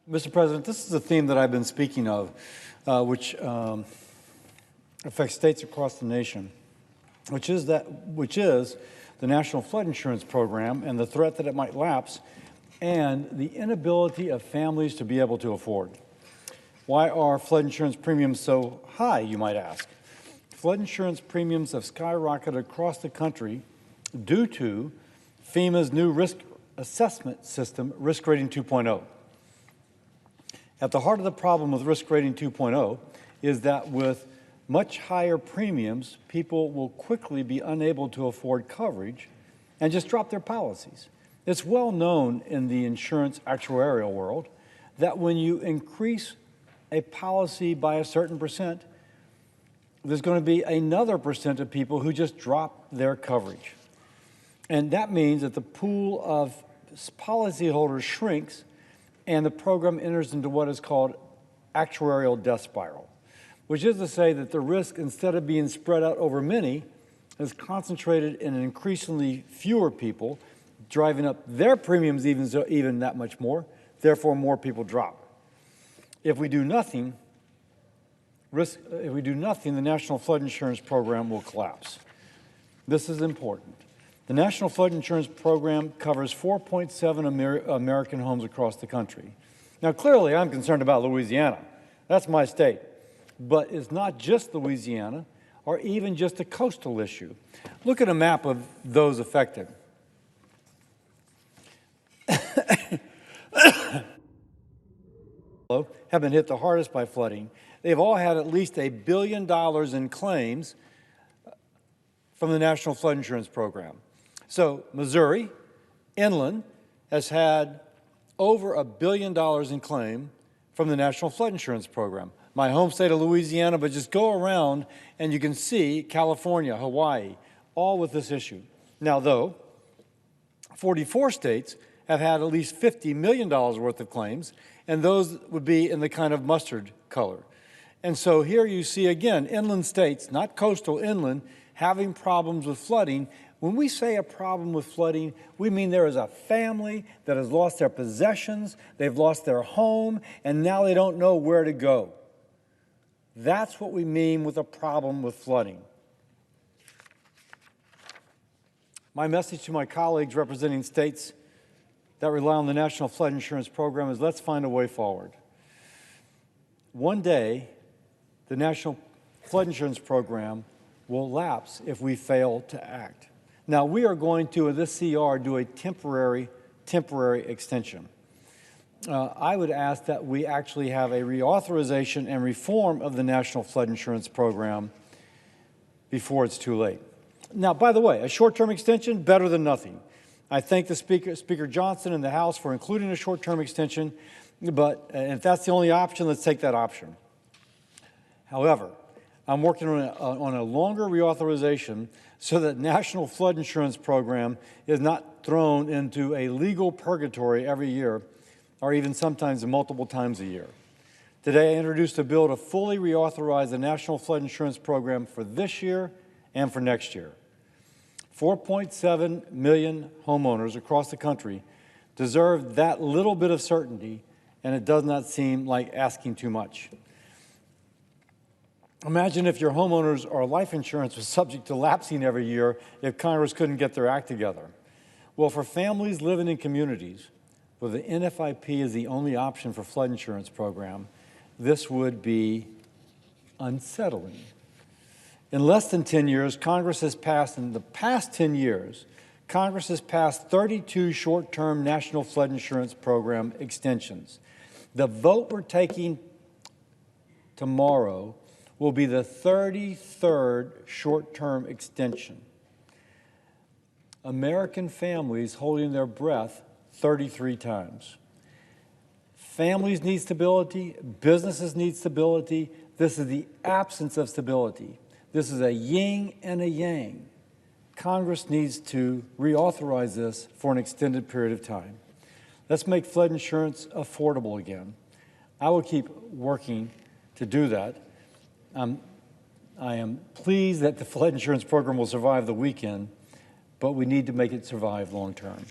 Mr. President, this is a theme that I've been speaking of, which affects states across the nation, which is the National Flood Insurance Program and the threat that it might lapse, and the inability of families to be able to afford. Why are flood insurance premiums so high, you might ask? Flood insurance premiums have skyrocketed across the country due to FEMA's new risk assessment system, Risk Rating 2.0. At the heart of the problem with Risk Rating 2.0 is that with much higher premiums, people will quickly be unable to afford coverage and just drop their policies. It's well known in the insurance actuarial world that when you increase a policy by a certain percent, there's going to be another percent of people who just drop their coverage. And that means that the pool of policyholders shrinks and the program enters into what is called actuarial death spiral, which is to say that the risk, instead of being spread out over many, is concentrated in increasingly fewer people, driving up their premiums even that much more, therefore more people drop. If we do nothing, the National Flood Insurance Program will collapse. This is important. The National Flood Insurance Program covers 4.7 American homes across the country. Now, clearly, I'm concerned about Louisiana. That's my state. But it's not just Louisiana or even just a coastal issue. Look at a map of those affected. Have been hit the hardest by flooding. They've all had at least $1 billion in claims from the National Flood Insurance Program. So Missouri, inland, has had over $1 billion in claim from the National Flood Insurance Program. My home state of Louisiana, but just go around and you can see California, Hawaii, all with this issue. Now, though, 44 states have had at least $50 million worth of claims, and those would be in the kind of mustard color. And so here you see, again, inland states, not coastal, inland, having problems with flooding. When we say a problem with flooding, we mean there is a family that has lost their possessions, they've lost their home, and now they don't know where to go. That's what we mean with a problem with flooding. My message to my colleagues representing states that rely on the National Flood Insurance Program is let's find a way forward. One day, the National Flood Insurance Program will lapse if we fail to act. Now, we are going to, in this CR, do a temporary extension. I would ask that we actually have a reauthorization and reform of the National Flood Insurance Program before it's too late. Now, by the way, a short-term extension, better than nothing. I thank the Speaker Johnson and the House for including a short-term extension, but if that's the only option, let's take that option. However, I'm working on a longer reauthorization so that National Flood Insurance Program is not thrown into a legal purgatory every year, or even sometimes multiple times a year. Today, I introduced a bill to fully reauthorize the National Flood Insurance Program for this year and for next year. 4.7 million homeowners across the country deserve that little bit of certainty, and it does not seem like asking too much. Imagine if your homeowners or life insurance was subject to lapsing every year if Congress couldn't get their act together. Well, for families living in communities where the NFIP is the only option for flood insurance program, this would be unsettling. In less than 10 years, Congress has passed 32 short-term National Flood Insurance Program extensions. The vote we're taking tomorrow will be the 33rd short-term extension. American families holding their breath 33 times. Families need stability, businesses need stability. This is the absence of stability. This is a yin and a yang. Congress needs to reauthorize this for an extended period of time. Let's make flood insurance affordable again. I will keep working to do that. I am pleased that the flood insurance program will survive the weekend, but we need to make it survive long term.